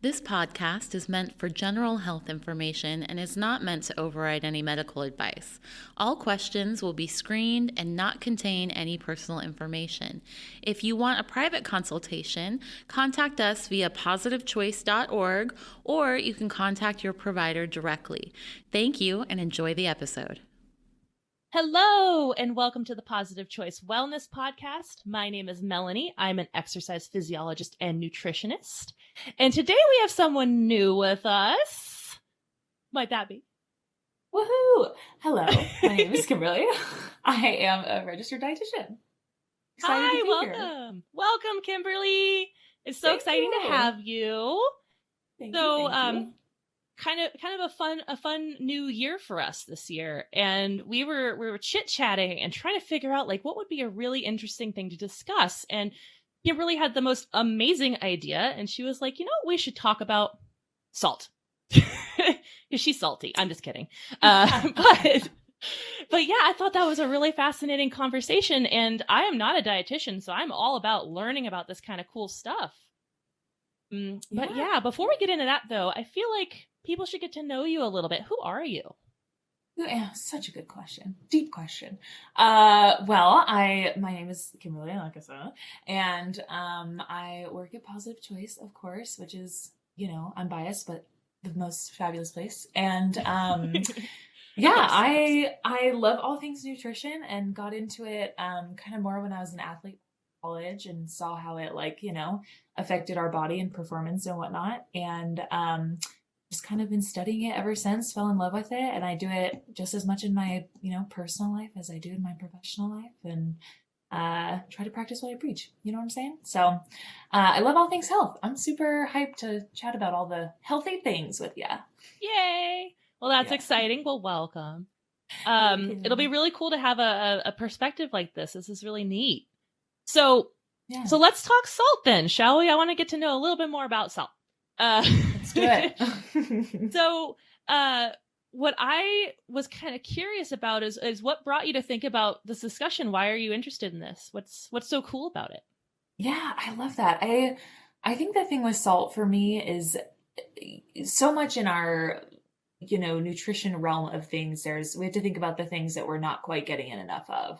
This podcast is meant for general health information and is not meant to override any medical advice. All questions will be screened and not contain any personal information. If you want a private consultation, contact us via positivechoice.org or you can contact your provider directly. Thank you and enjoy the episode. Hello, and welcome to the Positive Choice Wellness Podcast. My name is Melanie. I'm an exercise physiologist and nutritionist. And today we have someone new with us. Might that be? Woohoo! Hello, my name is Kimberly. I am a registered dietitian. Excited to be welcome. here. Welcome, Kimberly. It's so Thank exciting you. to have you. Thank you. Kind of a fun new year for us this year. And we were chit-chatting and trying to figure out like what would be a really interesting thing to discuss. And Kimberly had the most amazing idea, and she was like, you know what, we should talk about salt. Because she's salty. I'm just kidding. But yeah, I thought that was a really fascinating conversation, and I am not a dietitian, so I'm all about learning about this kind of cool stuff. But yeah, before we get into that though, I feel like people should get to know you a little bit. Who are you? Yeah, such a good question. Deep question. My name is Kimberly, like I said, and I work at Positive Choice, of course, which is, you know, I'm biased, but the most fabulous place. And I love all things nutrition and got into it kind of more when I was an athlete in college and saw how it affected our body and performance and whatnot. And just kind of been studying it ever since, fell in love with it. And I do it just as much in my, personal life as I do in my professional life, and try to practice what I preach. You know what I'm saying? So I love all things health. I'm super hyped to chat about all the healthy things with you. Yay. Well, that's exciting. Well, welcome. It'll be really cool to have a perspective like this. This is really neat. So let's talk salt then, shall we? I want to get to know a little bit more about salt. Let's do it. So, what I was kind of curious about is what brought you to think about this discussion? Why are you interested in this? What's so cool about it? Yeah, I love that. I think the thing with salt for me is so much in our, nutrition realm of things. We have to think about the things that we're not quite getting in enough of.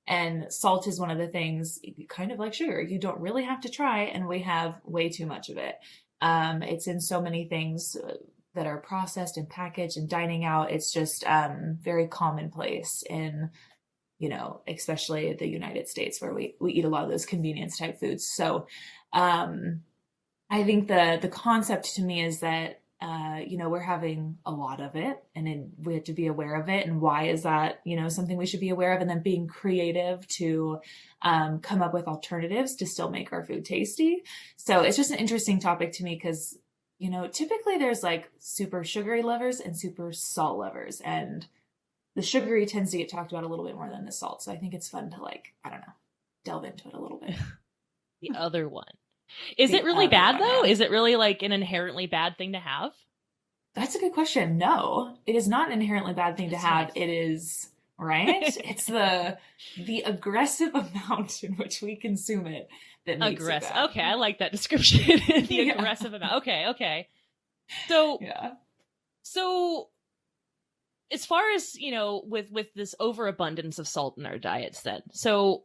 And salt is one of the things, kind of like sugar, you don't really have to try, and we have way too much of it. It's in so many things that are processed and packaged and dining out. It's just very commonplace in, especially the United States, where we eat a lot of those convenience type foods. So I think the concept to me is that, we're having a lot of it, and then we have to be aware of it. And why is that, something we should be aware of? And then being creative to come up with alternatives to still make our food tasty. So it's just an interesting topic to me because, typically there's like super sugary lovers and super salt lovers, and the sugary tends to get talked about a little bit more than the salt. So I think it's fun to delve into it a little bit. The other one. Is it really bad though? Is it really like an inherently bad thing to have? That's a good question. No, it is not an inherently bad thing to have. Nice. It is, right? It's the aggressive amount in which we consume it that makes it bad. Okay, I like that description. The aggressive amount. Okay. So as far as, with this overabundance of salt in our diets then, so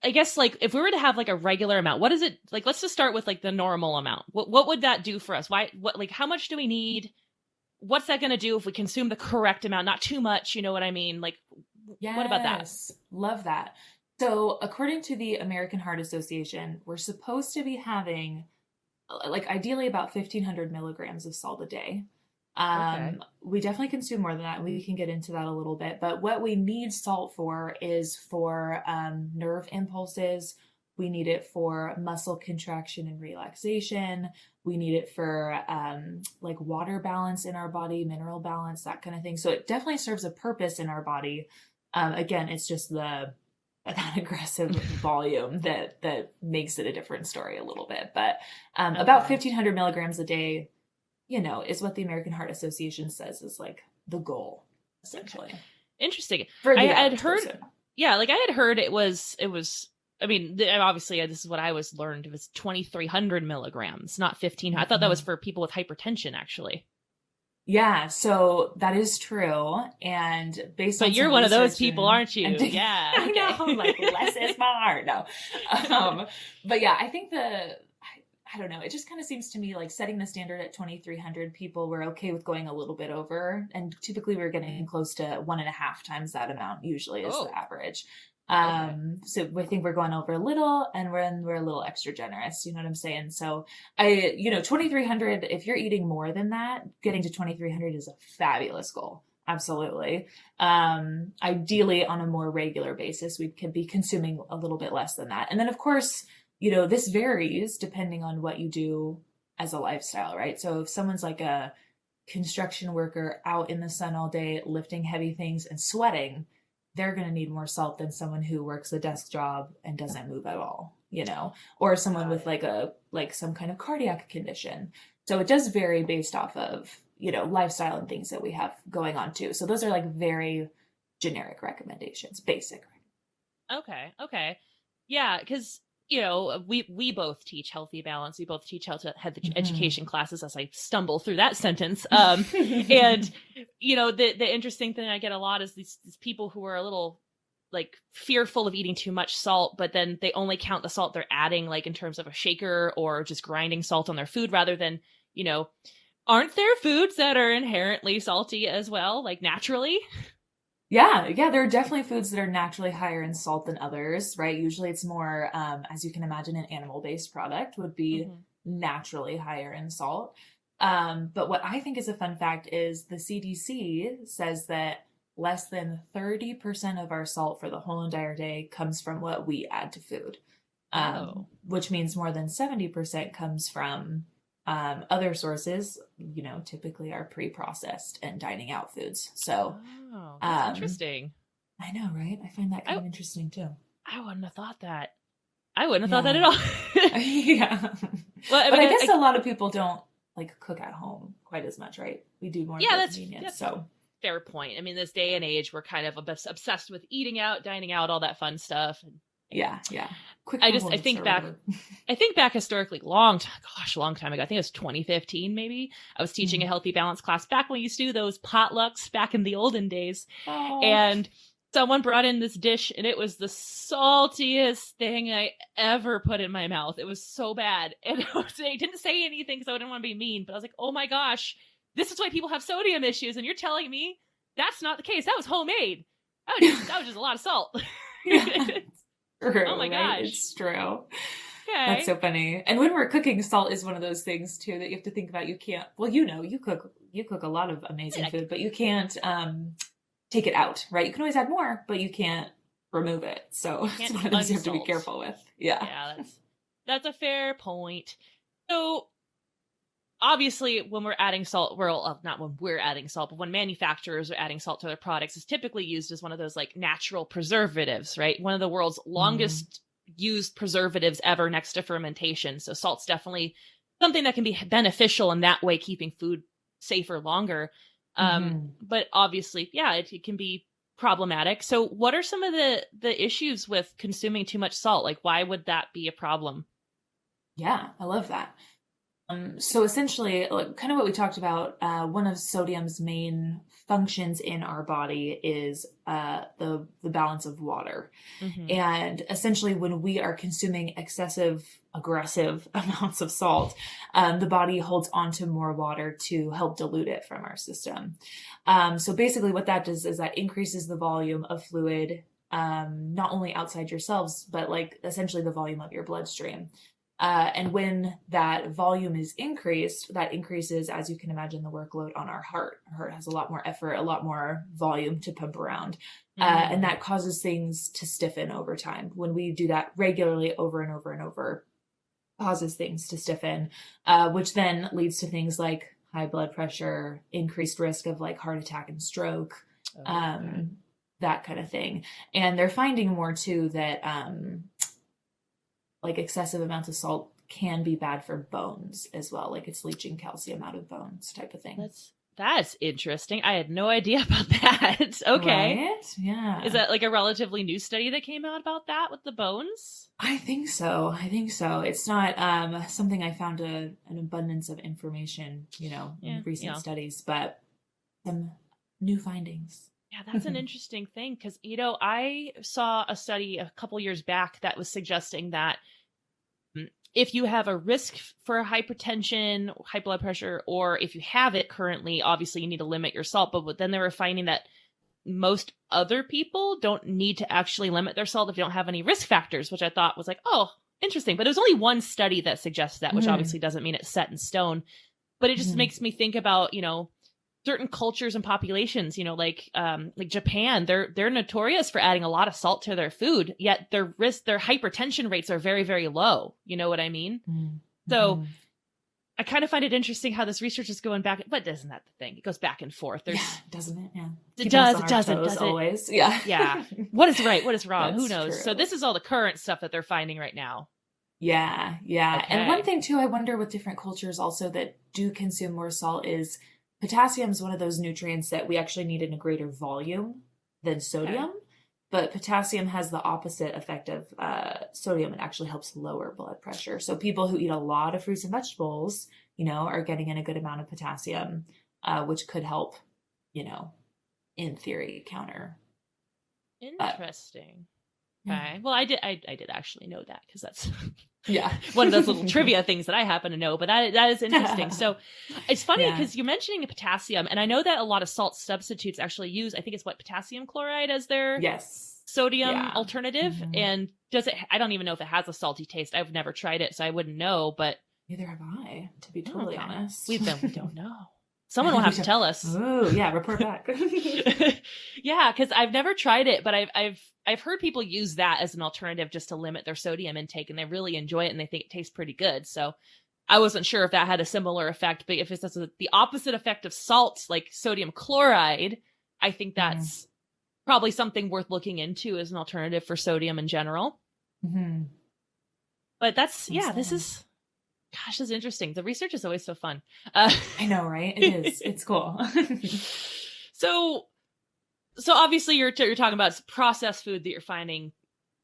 I guess like if we were to have like a regular amount, what is it like? Let's just start with like the normal amount. What would that do for us? How much do we need? What's that going to do if we consume the correct amount? Not too much, you know what I mean? Like, what about that? Love that. So according to the American Heart Association, we're supposed to be having ideally about 1,500 milligrams of salt a day. We definitely consume more than that, and we can get into that a little bit. But what we need salt for is for nerve impulses. We need it for muscle contraction and relaxation. We need it for water balance in our body, mineral balance, that kind of thing. So it definitely serves a purpose in our body. Again, it's just that aggressive volume that makes it a different story a little bit. But about 1,500 milligrams a day, is what the American Heart Association says is like the goal, essentially. Interesting. I had heard it was I mean, obviously, this is what I was learned. It was 2,300 milligrams, not 1,500. I thought that was for people with hypertension, actually. Yeah, so that is true. And based on But you're some one of those research people, aren't you? Yeah. I know, I'm like, less is more. No. But yeah, I think I don't know. It just kind of seems to me like setting the standard at 2,300 people, we're okay with going a little bit over. And typically we're getting close to 1.5 times that amount, usually is the average. So I think we're going over a little, and we're a little extra generous. You know what I'm saying? So 2,300, if you're eating more than that, getting to 2,300 is a fabulous goal. Absolutely. Ideally on a more regular basis, we could be consuming a little bit less than that. And then of course, this varies depending on what you do as a lifestyle, right? So if someone's like a construction worker out in the sun all day, lifting heavy things and sweating, they're going to need more salt than someone who works a desk job and doesn't move at all, or someone with like some kind of cardiac condition. So it does vary based off of, lifestyle and things that we have going on too. So those are like very generic recommendations, basic. Okay. Yeah. Cause we both teach healthy balance. We both teach health education classes, as I stumble through that sentence. And the interesting thing I get a lot is these people who are a little like fearful of eating too much salt, but then they only count the salt they're adding, like in terms of a shaker or just grinding salt on their food, rather than, aren't there foods that are inherently salty as well, like naturally? Yeah, there are definitely foods that are naturally higher in salt than others, right? Usually it's more, as you can imagine, an animal-based product would be naturally higher in salt. But what I think is a fun fact is the CDC says that less than 30% of our salt for the whole entire day comes from what we add to food, which means more than 70% comes from other sources, typically are pre-processed and dining out foods. So that's interesting. I know, right? I find that kind of interesting too. I wouldn't have thought that. I wouldn't have thought that at all. Yeah. Well, but I guess a lot of people don't like cook at home quite as much, right? We do more convenience. That's so fair point. I mean, this day and age, we're kind of obsessed with eating out, dining out, all that fun stuff. Yeah. Quick I think back historically, long time ago. I think it was 2015, maybe. I was teaching a healthy balance class back when we used to do those potlucks back in the olden days. Oh. And someone brought in this dish, and it was the saltiest thing I ever put in my mouth. It was so bad. And I didn't say anything because I didn't want to be mean, but I was like, oh my gosh, this is why people have sodium issues. And you're telling me that's not the case. That was homemade. That was just a lot of salt. Yeah. True, oh my gosh. It's true. Okay. That's so funny. And when we're cooking, salt is one of those things too that you have to think about. You can't, you cook a lot of amazing food, but you can't take it out, right? You can always add more, but you can't remove it. So it's one of those you have to be careful with. Yeah, that's a fair point. So obviously when we're adding salt, not when we're adding salt, but when manufacturers are adding salt to their products, it's typically used as one of those like natural preservatives, right? One of the world's longest used preservatives ever next to fermentation. So salt's definitely something that can be beneficial in that way, keeping food safer longer. But obviously, it can be problematic. So what are some of the issues with consuming too much salt? Like, why would that be a problem? Yeah, I love that. So essentially, kind of what we talked about, one of sodium's main functions in our body is the balance of water. And essentially, when we are consuming aggressive amounts of salt, the body holds onto more water to help dilute it from our system. So basically what that does is that increases the volume of fluid, not only outside your cells, but like essentially the volume of your bloodstream. And when that volume is increased, that increases, as you can imagine, the workload on our heart. Our heart has a lot more effort, a lot more volume to pump around. And that causes things to stiffen over time. When we do that regularly over and over and over, causes things to stiffen, which then leads to things like high blood pressure, increased risk of like heart attack and stroke, that kind of thing. And they're finding more too that like excessive amounts of salt can be bad for bones as well. Like it's leaching calcium out of bones type of thing. That's interesting. I had no idea about that. Okay. Right? Yeah. Is that like a relatively new study that came out about that with the bones? I think so. I think so. It's not something I found an abundance of information, Yeah. in recent studies, but some new findings. Yeah, that's an interesting thing because, I saw a study a couple years back that was suggesting that if you have a risk for hypertension, high blood pressure, or if you have it currently, obviously you need to limit your salt. But then they were finding that most other people don't need to actually limit their salt if they don't have any risk factors, which I thought was like, oh, interesting. But there's only one study that suggests that, which obviously doesn't mean it's set in stone. But it just makes me think about, certain cultures and populations, like Japan, they're notorious for adding a lot of salt to their food, yet their hypertension rates are very, very low. You know what I mean? Mm-hmm. So I kind of find it interesting how this research is going back, but isn't that the thing? It goes back and forth. Doesn't it? Yeah. It does always. Yeah. Yeah. What is right? What is wrong? Who That's knows? true. So this is all the current stuff that they're finding right now. Yeah. Yeah. Okay. And one thing too, I wonder with different cultures also that do consume more salt is potassium is one of those nutrients that we actually need in a greater volume than sodium. Okay. But potassium has the opposite effect of sodium. It actually helps lower blood pressure. So people who eat a lot of fruits and vegetables, are getting in a good amount of potassium, which could help, in theory, counter. Interesting. Okay. Well, I did actually know that because that's one of those little trivia things that I happen to know, but that is interesting. So it's funny because you're mentioning potassium, and I know that a lot of salt substitutes actually use, I think it's potassium chloride as their sodium alternative. Mm-hmm. And I don't even know if it has a salty taste. I've never tried it, so I wouldn't know, but neither have I, to be totally honest. We don't know. Someone will have to tell us. Oh, yeah, report back. Yeah, because I've never tried it, but I've heard people use that as an alternative just to limit their sodium intake, and they really enjoy it and they think it tastes pretty good. So I wasn't sure if that had a similar effect, but if it's the opposite effect of salt, like sodium chloride, I think that's probably something worth looking into as an alternative for sodium in general. Mm-hmm. But this is... Gosh, this is interesting. The research is always so fun. I know, right? It is. It's cool. So obviously you're talking about processed food that you're finding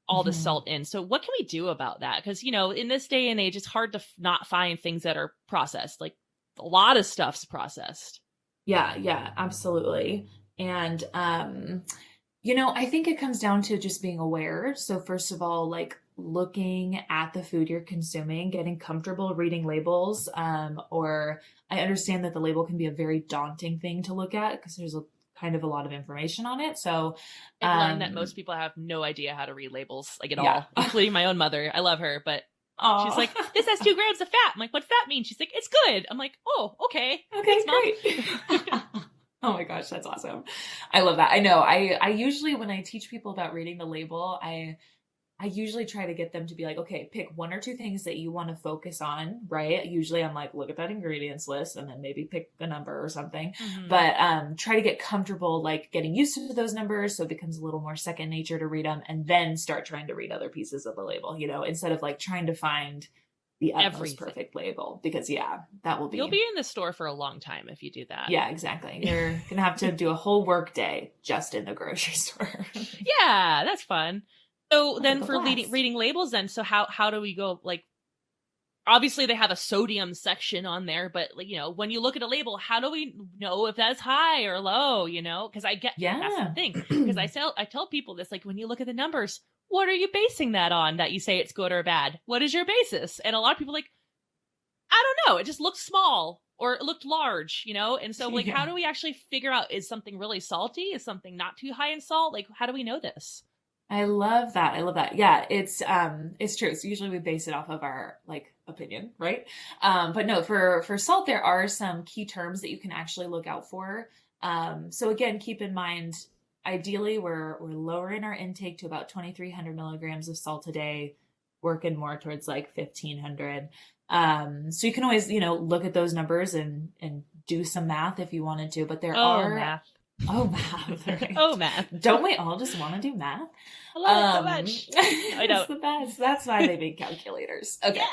all the salt in. So what can we do about that? Because, in this day and age, it's hard to not find things that are processed. Like a lot of stuff's processed. Yeah, absolutely. And, I think it comes down to just being aware. So first of all, like looking at the food you're consuming, getting comfortable reading labels, or I understand that the label can be a very daunting thing to look at because there's kind of a lot of information on it. So I've learned that most people have no idea how to read labels, like at all, including my own mother. I love her, but she's like, this has 2 grams of fat. I'm like, what's that mean? She's like, it's good. I'm like, oh, okay. Okay, thanks, great. Oh my gosh, that's awesome. I love that. I know. I usually, when I teach people about reading the label, I usually try to get them to be like, okay, pick 1 or 2 things that you want to focus on, right? Usually I'm like, look at that ingredients list and then maybe pick a number or something. Mm-hmm. But try to get comfortable, like getting used to those numbers so it becomes a little more second nature to read them, and then start trying to read other pieces of the label, instead of like trying to find the utmost perfect label, because you'll be in the store for a long time if you do that. Yeah, exactly. You're gonna have to do a whole work day just in the grocery store. Yeah, that's fun. So then for reading labels then, so how do we go, like, obviously they have a sodium section on there, but when you look at a label, how do we know if that's high or low, because that's the thing. Because I tell people this, like, when you look at the numbers, what are you basing that on, that you say it's good or bad? What is your basis? And a lot of people are like, I don't know. It just looked small or it looked large, And so how do we actually figure out, is something really salty? Is something not too high in salt? Like, how do we know this? I love that. Yeah, it's true. So usually we base it off of our opinion, right? But no, for salt, there are some key terms that you can actually look out for. So again, keep in mind, ideally we're lowering our intake to about 2,300 milligrams of salt a day, working more towards 1,500. So you can always, look at those numbers and do some math if you wanted to, but there are math. Oh, math. Right. Oh, math. Don't we all just want to do math? I love it so much. I know. It's the best. That's why they make calculators. Okay. Yeah.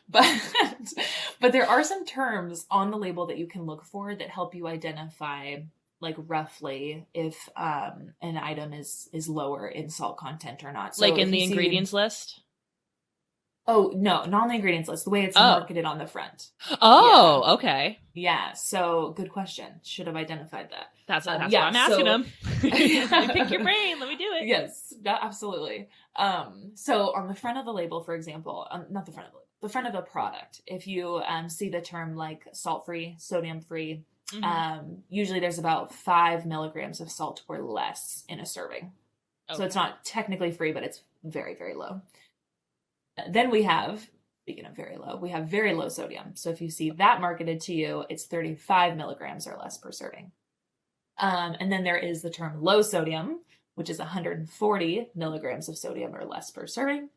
But but there are some terms on the label that you can look for that help you identify like roughly if an item is lower in salt content or not. So Like in if the you see- ingredients list? Oh, no, not on the ingredients list. The way it's Oh. marketed on the front. Oh, okay. Yeah. So good question. Should have identified that. That's yeah, what I'm asking so- them. Let me pick your brain. Let me do it. Yes, absolutely. So on the front of the label, for example, not the front of the front of a product, if you see the term like salt-free, sodium-free, Mhm. usually there's about 5 milligrams of salt or less in a serving. So Okay. it's not technically free, but it's very, very low. Then we have, speaking of very low, we have very low sodium. So if you see that marketed to you, it's 35 milligrams or less per serving. And then there is the term low sodium, which is 140 milligrams of sodium or less per serving.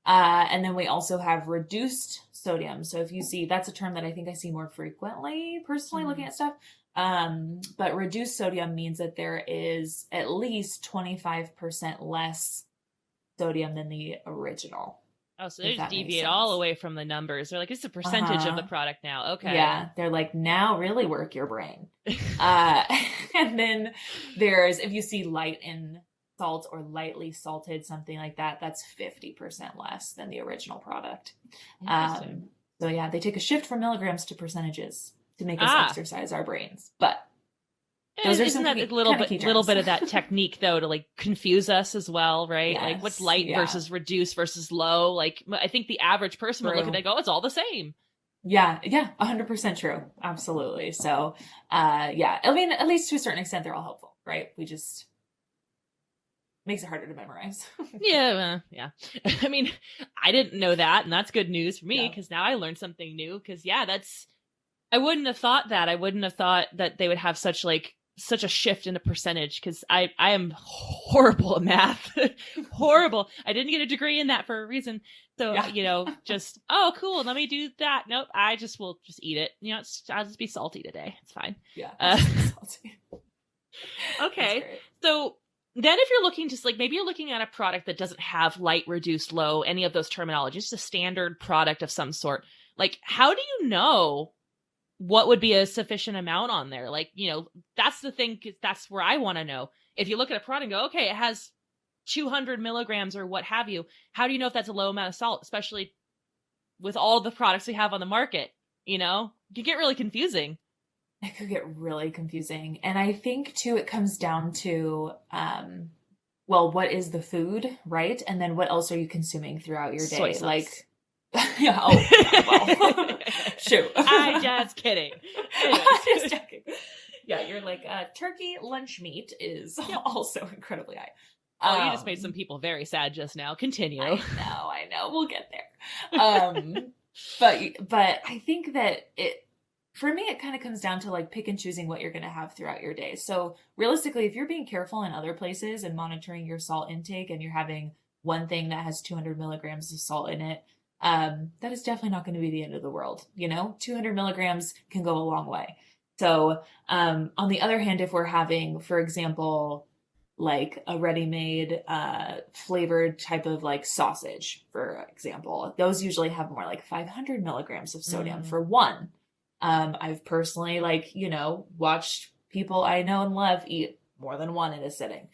And then we also have reduced sodium. So if you see, that's a term that I think I see more frequently personally looking at stuff. But reduced sodium means that there is at least 25% less sodium than the original. Oh, so if they just that makes deviate all sense. away from the numbers. They're like, it's a percentage of the product now. Okay. Yeah, they're like, now really work your brain. And then there's, if you see light in salt or lightly salted, something like that, that's 50% less than the original product. Interesting. So yeah, they take a shift from milligrams to percentages to make us Ah. exercise our brains. But those are Isn't some that key- a little kinda key bit, little terms. bit of that technique though to like confuse us as well, right? Like what's Yes, light yeah. versus reduced versus low? Like I think the average person would look True. at it and go, it's all the same. Yeah, 100% true. Absolutely. So, yeah, I mean, at least to a certain extent, they're all helpful, right? We just makes it harder to memorize. Yeah. I mean, I didn't know that, and that's good news for me Yeah. because now I learned something new. Because I wouldn't have thought that. I wouldn't have thought that they would have such a shift in the percentage because I am horrible at math. Horrible. I didn't get a degree in that for a reason. So, Yeah. just, oh, cool. Let me do that. Nope. I just will just eat it. I'll just be salty today. It's fine. Yeah. Okay. That's great. So then if you're looking just like, maybe you're looking at a product that doesn't have light, reduced, low, any of those terminologies, just a standard product of some sort. Like, how do you know what would be a sufficient amount on there? Like, that's the thing. 'Cause that's where I want to know. If you look at a product and go, okay, it has 200 milligrams or what have you. How do you know if that's a low amount of salt, especially with all the products we have on the market? It can get really confusing. It could get really confusing. And I think too, it comes down to, well, what is the food, right? And then what else are you consuming throughout your day? Soy sauce. Like, yeah, well, shoot. I'm just kidding. Anyways. Just joking. Yeah, you're like, turkey lunch meat is also incredibly high. Oh, you just made some people very sad just now. Continue. I know. We'll get there. But I think that for me, it kind of comes down to like pick and choosing what you're going to have throughout your day. So realistically, if you're being careful in other places and monitoring your salt intake and you're having one thing that has 200 milligrams of salt in it, that is definitely not going to be the end of the world. 200 milligrams can go a long way. So, on the other hand, if we're having, for example, like a ready-made flavored type of like sausage, for example, those usually have more like 500 milligrams of sodium for one. I've personally watched people I know and love eat more than one in a sitting.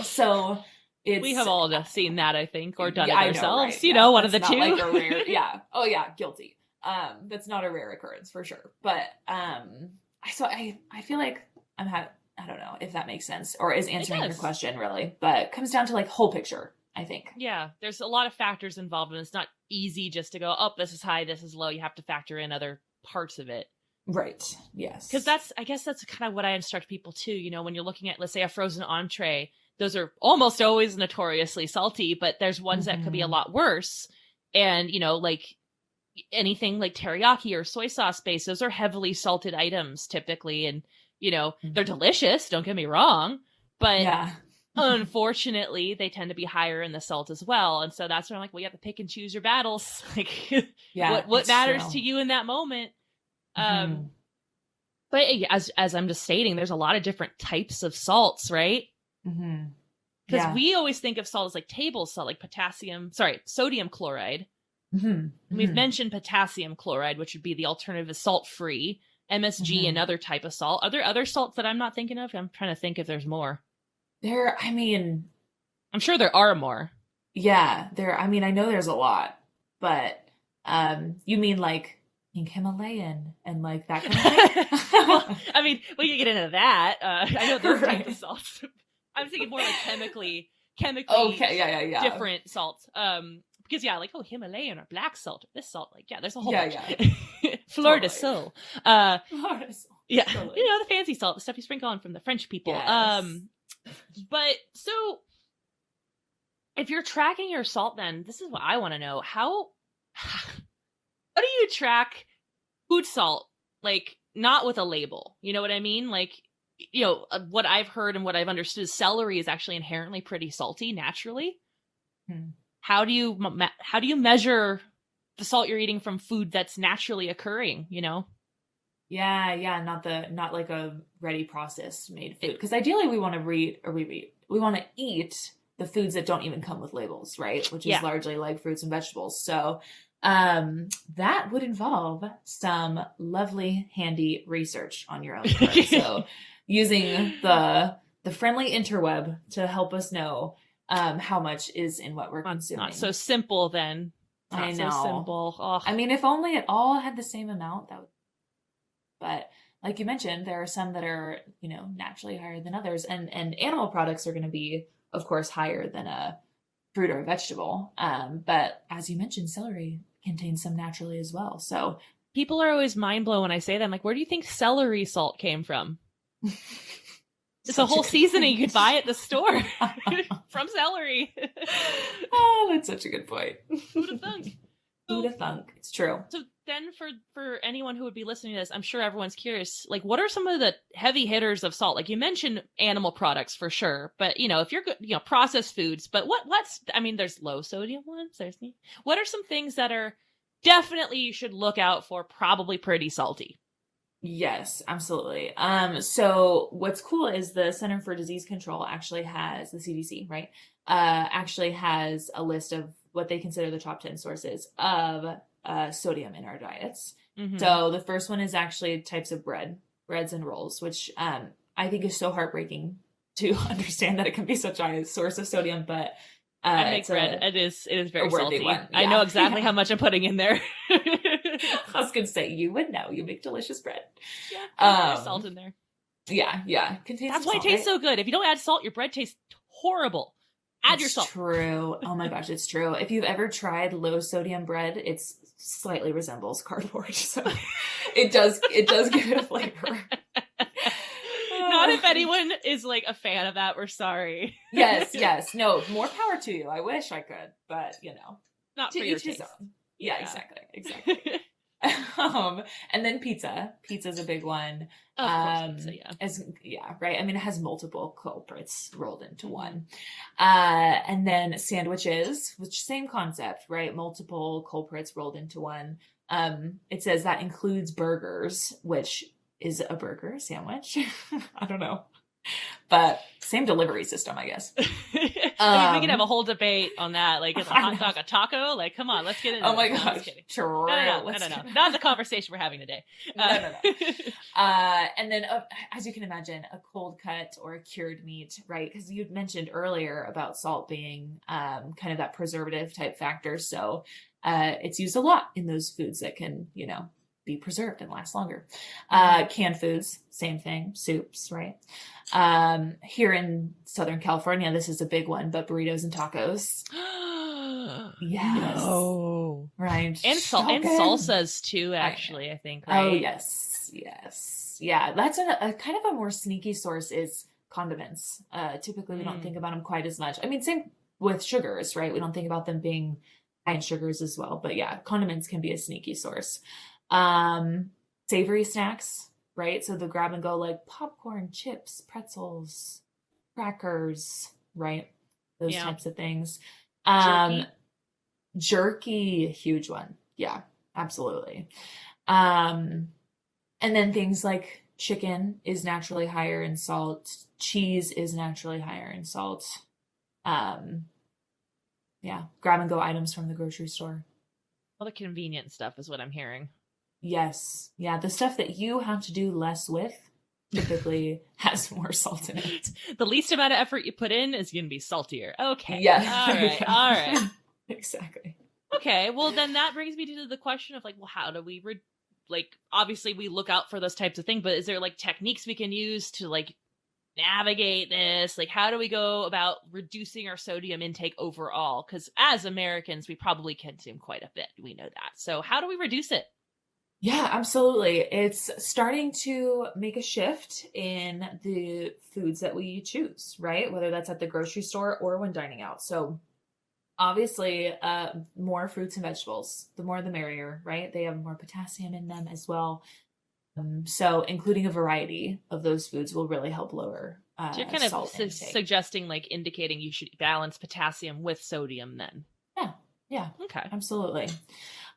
So We have all just seen that, I think, or done it I know, ourselves. right? One of the That's two. not like a rare, yeah. Oh yeah, guilty. That's not a rare occurrence for sure. But I feel like I don't know if that makes sense or is answering your does. question really, but it comes down to like whole picture, I think. Yeah, there's a lot of factors involved, and it's not easy just to go, oh, this is high, this is low. You have to factor in other parts of it. Right. Yes. Because I guess that's kind of what I instruct people too. When you're looking at, let's say, a frozen entree, those are almost always notoriously salty, but there's ones that could be a lot worse. And, like anything like teriyaki or soy sauce based, those are heavily salted items typically. And, they're delicious, don't get me wrong. But yeah. unfortunately, they tend to be higher in the salt as well. And so that's where I'm like, well, you have to pick and choose your battles. Like, Yeah. what it's matters true. to you in that moment? So But as I'm just stating, there's a lot of different types of salts, right? Mm-hmm. Because we always think of salt as like table salt, like sodium chloride. Mm-hmm. And we've Mm-hmm. mentioned potassium chloride, which would be the alternative is salt-free. MSG, Mm-hmm. another type of salt. Are there other salts that I'm not thinking of? I'm trying to think if there's more. I mean, I'm sure there are more. yeah, I mean, I know there's a lot, but you mean like pink Himalayan and like that kind of Well, thing? I mean, we can get into that. I know those types of Right. salts. I'm thinking more like chemically Okay, yeah. different salts. Because like Himalayan or black salt or this salt, like there's a whole bunch. Fleur de Totally. sal. Yeah, Totally. the fancy salt, the stuff you sprinkle on from the French people. Yes. But so if you're tracking your salt, then this is what I want to know: how do you track food salt? Like not with a label, you know what I mean? Like what I've heard and what I've understood is celery is actually inherently pretty salty naturally. How do you measure the salt you're eating from food that's naturally occurring? Yeah, not like a ready processed made food. Because ideally we want to eat the foods that don't even come with labels, right? Which is largely like fruits and vegetables. So that would involve some lovely handy research on your own part. So using the friendly interweb to help us know how much is in what we're consuming. Not so simple then. I Not know. so simple. Ugh. I mean, if only it all had the same amount, that would. But like you mentioned, there are some that are, naturally higher than others, and animal products are going to be, of course, higher than a fruit or a vegetable. But as you mentioned, celery contains some naturally as well. So people are always mind blown when I say that. I'm like, where do you think celery salt came from? It's a whole seasoning you could buy at the store from celery. Oh, that's such a good point. Who'd have thunk? Who'd have thunk? It's true. So then for anyone who would be listening to this, I'm sure everyone's curious, like what are some of the heavy hitters of salt? Like you mentioned animal products for sure, but if you're good, processed foods, but there's low sodium ones. What are some things that are definitely you should look out for, probably pretty salty? Yes, absolutely. So what's cool is the Center for Disease Control actually has, the CDC, right? Actually has a list of what they consider the top 10 sources of sodium in our diets. Mm-hmm. So the first one is actually types of breads and rolls, which I think is so heartbreaking to understand that it can be such a source of sodium, but I make bread. It is very salty. Yeah. I know exactly how much I'm putting in there. I was gonna say, you would know. You make delicious bread. Yeah, there's salt in there. Yeah. That's why it tastes so good. If you don't add salt, your bread tastes horrible. Add your salt. True. Oh my gosh, it's true. If you've ever tried low sodium bread, it slightly resembles cardboard. So it does give it a flavor. Not if anyone is like a fan of that, we're sorry. Yes. No, more power to you. I wish I could, but not for your taste. Yeah, exactly. And then pizza. Pizza's a big one. Of course, pizza, right. I mean, it has multiple culprits rolled into one. And then sandwiches, which same concept, right? Multiple culprits rolled into one. It says that includes burgers, which is a burger sandwich. I don't know. But same delivery system, I guess. I mean, we could have a whole debate on that. Like, is a hot dog a taco? Like, come on, let's get into Oh my gosh. gosh. True. I don't know. Not the conversation we're having today. No. And then, as you can imagine, a cold cut or a cured meat, right? Because you'd mentioned earlier about salt being kind of that preservative type factor. So it's used a lot in those foods that can, be preserved and last longer. Canned foods, same thing. Soups, right? Here in Southern California, this is a big one, but burritos and tacos. Yes. No. Right. And salsas too, actually, I think, right? Oh, yes. Yeah. That's a kind of a more sneaky source is condiments. Typically we don't think about them quite as much. I mean, same with sugars, right? We don't think about them being high in sugars as well, but yeah, condiments can be a sneaky source. Savory snacks, right? So the grab and go, like popcorn, chips, pretzels, crackers, right? Those types of things. Jerky, huge one. Yeah, absolutely. And then things like chicken is naturally higher in salt. Cheese is naturally higher in salt. Um, yeah, grab and go items from the grocery store. All the convenient stuff is what I'm hearing. Yes. Yeah, the stuff that you have to do less with typically has more salt in it. The least amount of effort you put in is going to be saltier. Okay. Yeah. All right. All right. Exactly. Okay. Well, then that brings me to the question of like, well, how do we like, obviously we look out for those types of things, but is there like techniques we can use to like navigate this? Like, how do we go about reducing our sodium intake overall? Because as Americans, we probably consume quite a bit. We know that. So how do we reduce it? Yeah, absolutely. It's starting to make a shift in the foods that we choose, right? Whether that's at the grocery store or when dining out. So obviously, more fruits and vegetables, the more the merrier, right? They have more potassium in them as well. So including a variety of those foods will really help lower So you're kind of salt intake. suggesting, like indicating you should balance potassium with sodium then. Yeah, Okay. absolutely.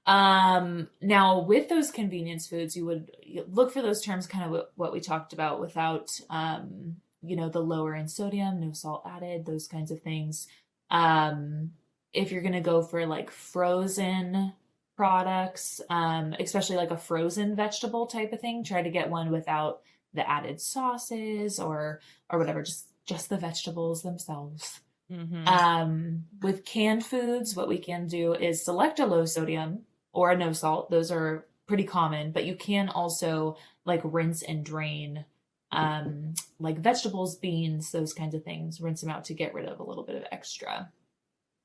Now with those convenience foods, you look for those terms, kind of what we talked about without, the lower in sodium, no salt added, those kinds of things. If you're going to go for like frozen products, especially like a frozen vegetable type of thing, try to get one without the added sauces or whatever, just the vegetables themselves. Mm-hmm. With canned foods, what we can do is select a low sodium or a no salt. Those are pretty common, but you can also like rinse and drain, like vegetables, beans, those kinds of things, rinse them out to get rid of a little bit of extra.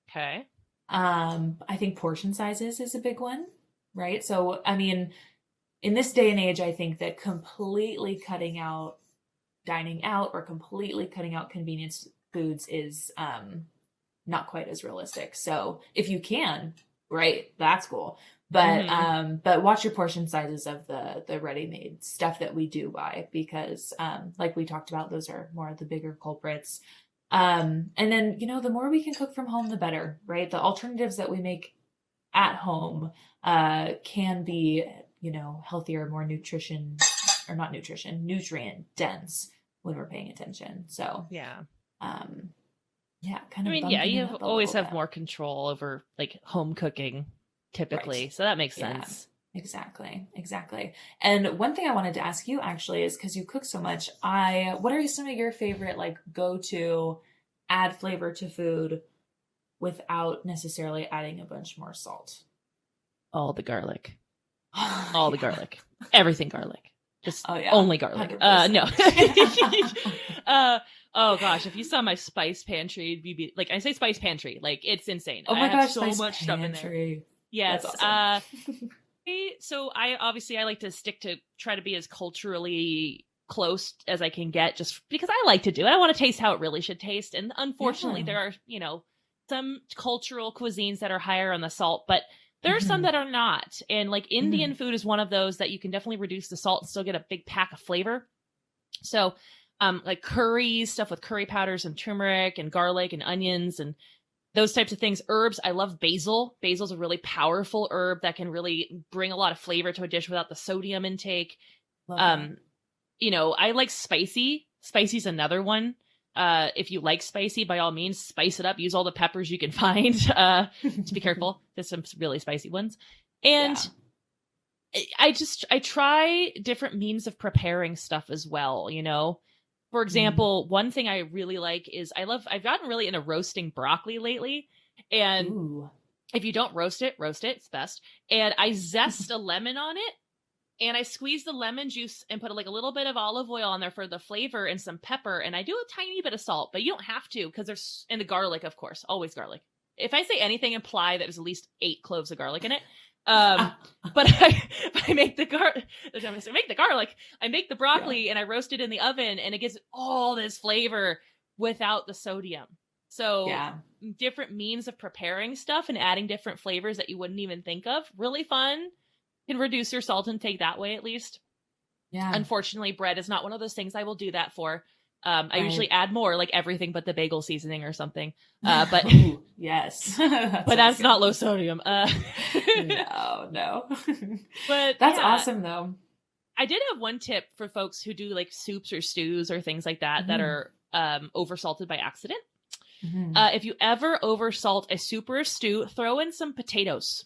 Okay. I think portion sizes is a big one, right? So, I mean, in this day and age, I think that completely cutting out dining out or completely cutting out convenience foods is not quite as realistic. So if you can, right, that's cool. But watch your portion sizes of the ready-made stuff that we do buy, because like we talked about, those are more of the bigger culprits. And then, the more we can cook from home, the better, right? The alternatives that we make at home can be, healthier, more nutrient dense when we're paying attention. So yeah, kind of. I mean, yeah, you always have more control over like home cooking typically, right. So that makes sense. Exactly. And one thing I wanted to ask you actually is, because you cook so much, what are some of your favorite like go-to add flavor to food without necessarily adding a bunch more salt? All the garlic. All the garlic. Everything garlic. Just only garlic. 100%. No. Oh gosh, if you saw my spice pantry, you'd be like, I say spice pantry, like it's insane. Oh my gosh, so much stuff in there. Yes. That's awesome. So I like to try to be as culturally close as I can get, just because I like to do it. I want to taste how it really should taste. And unfortunately, there are, some cultural cuisines that are higher on the salt, but there are some that are not. And like Indian food is one of those that you can definitely reduce the salt and still get a big pack of flavor. So like curries, stuff with curry powders and turmeric and garlic and onions and those types of things. Herbs. I love basil. Basil is a really powerful herb that can really bring a lot of flavor to a dish without the sodium intake. I like spicy. Spicy's another one. If you like spicy, by all means, spice it up. Use all the peppers you can find. To be careful. There's some really spicy ones. And I try different means of preparing stuff as well, For example, one thing I really like is I've gotten really into roasting broccoli lately. And if you don't roast it, it's best. And I zest a lemon on it. And I squeeze the lemon juice and put like a little bit of olive oil on there for the flavor and some pepper. And I do a tiny bit of salt, but you don't have to, because and the garlic, of course, always garlic. If I say anything, imply that there's at least 8 cloves of garlic in it. But I make the garlic, I make the broccoli and I roast it in the oven, and it gives all this flavor without the sodium. So different means of preparing stuff and adding different flavors that you wouldn't even think of. Really fun. Can reduce your salt intake that way, at least. Yeah. Unfortunately, bread is not one of those things I will do that for. I usually add more, like everything but the bagel seasoning or something. But yes, but that's not low sodium. No. But that's awesome though. I did have one tip for folks who do like soups or stews or things like that that are oversalted by accident. If you ever oversalt a soup or a stew, throw in some potatoes.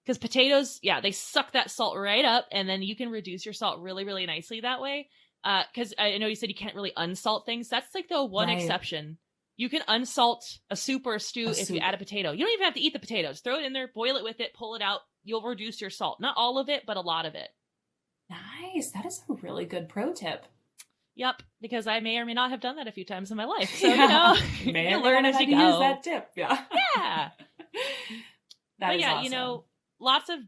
Because potatoes, they suck that salt right up, and then you can reduce your salt really, really nicely that way. Because I know you said you can't really unsalt things. That's like the one exception. You can unsalt a soup or a stew if you add a potato. You don't even have to eat the potatoes. Throw it in there, boil it with it, pull it out. You'll reduce your salt. Not all of it, but a lot of it. Nice. That is a really good pro tip. Yep, because I may or may not have done that a few times in my life. So, you learn as you go. Use that tip. Yeah. Yeah. That is awesome. Lots of,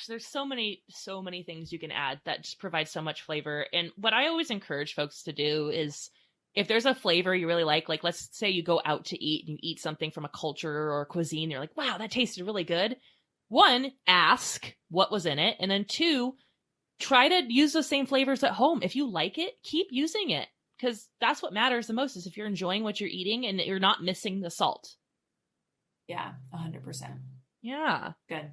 there's so many things you can add that just provide so much flavor. And what I always encourage folks to do is, if there's a flavor you really like let's say you go out to eat and you eat something from a culture or a cuisine, you're like, wow, that tasted really good. 1, ask what was in it. And then 2, try to use those same flavors at home. If you like it, keep using it, because that's what matters the most, is if you're enjoying what you're eating and you're not missing the salt. Yeah, 100%. Yeah. Good.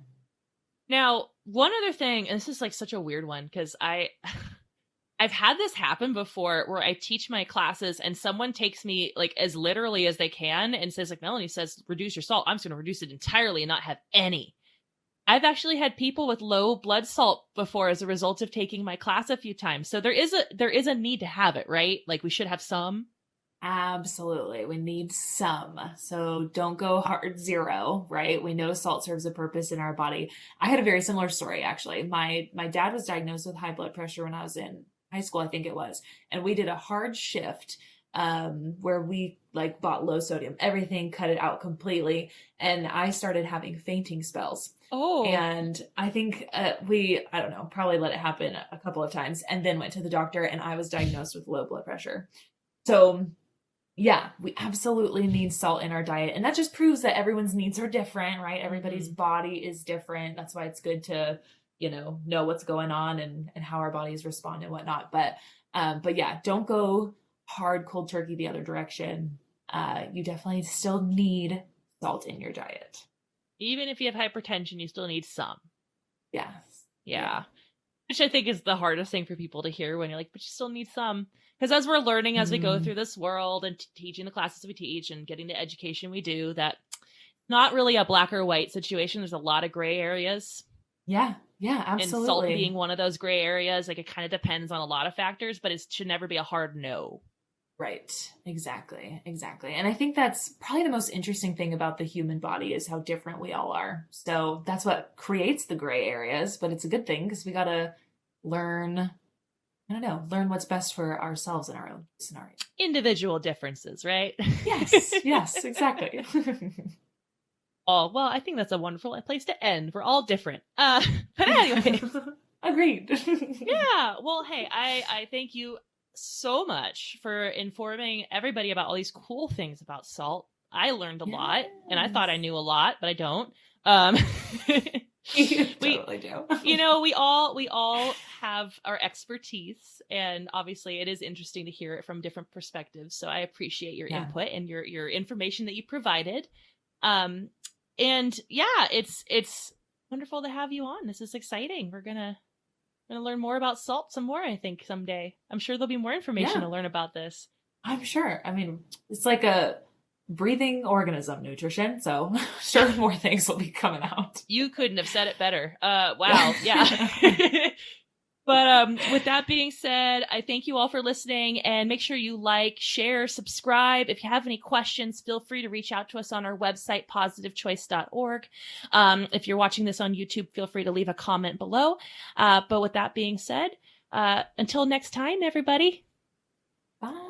Now, one other thing, and this is like such a weird one, because I've had this happen before where I teach my classes and someone takes me like as literally as they can and says like, Melanie says, reduce your salt. I'm just going to reduce it entirely and not have any. I've actually had people with low blood salt before as a result of taking my class a few times. So there is a need to have it, right? Like we should have some. Absolutely. We need some. So don't go hard zero, right? We know salt serves a purpose in our body. I had a very similar story, actually. My dad was diagnosed with high blood pressure when I was in high school, I think it was. And we did a hard shift where we like bought low sodium, everything, cut it out completely. And I started having fainting spells. Oh. And I think I don't know, probably let it happen a couple of times and then went to the doctor and I was diagnosed with low blood pressure. So yeah, we absolutely need salt in our diet. And that just proves that everyone's needs are different, right? Everybody's body is different. That's why it's good to, know what's going on and how our bodies respond and whatnot. But yeah, don't go hard cold turkey the other direction. You definitely still need salt in your diet. Even if you have hypertension, you still need some. Yes. Yeah. Which I think is the hardest thing for people to hear when you're like, but you still need some. Because as we're learning, as we go through this world and teaching the classes we teach and getting the education we do, that not really a black or white situation. There's a lot of gray areas. Yeah. Yeah, absolutely. And salt being one of those gray areas, like it kind of depends on a lot of factors, but it should never be a hard no. Right. Exactly. And I think that's probably the most interesting thing about the human body is how different we all are. So that's what creates the gray areas, but it's a good thing because we got to learn what's best for ourselves in our own scenario. Individual differences, right? Yes, exactly. Oh, well, I think that's a wonderful place to end. We're all different. But anyway. Agreed. Yeah. Well, hey, I thank you so much for informing everybody about all these cool things about salt. I learned a lot, and I thought I knew a lot, but I don't. You totally do. We all have our expertise, and obviously it is interesting to hear it from different perspectives. So I appreciate your input and your information that you provided. And yeah, it's wonderful to have you on. This is exciting. We're gonna learn more about salt some more, I think, someday. I'm sure there'll be more information to learn about this. I'm sure. I mean, it's like a breathing organism, nutrition. So sure more things will be coming out. You couldn't have said it better. Wow. Yeah. But with that being said, I thank you all for listening, and make sure you like, share, subscribe. If you have any questions, feel free to reach out to us on our website, positivechoice.org. If you're watching this on YouTube, feel free to leave a comment below. But with that being said, until next time, everybody. Bye.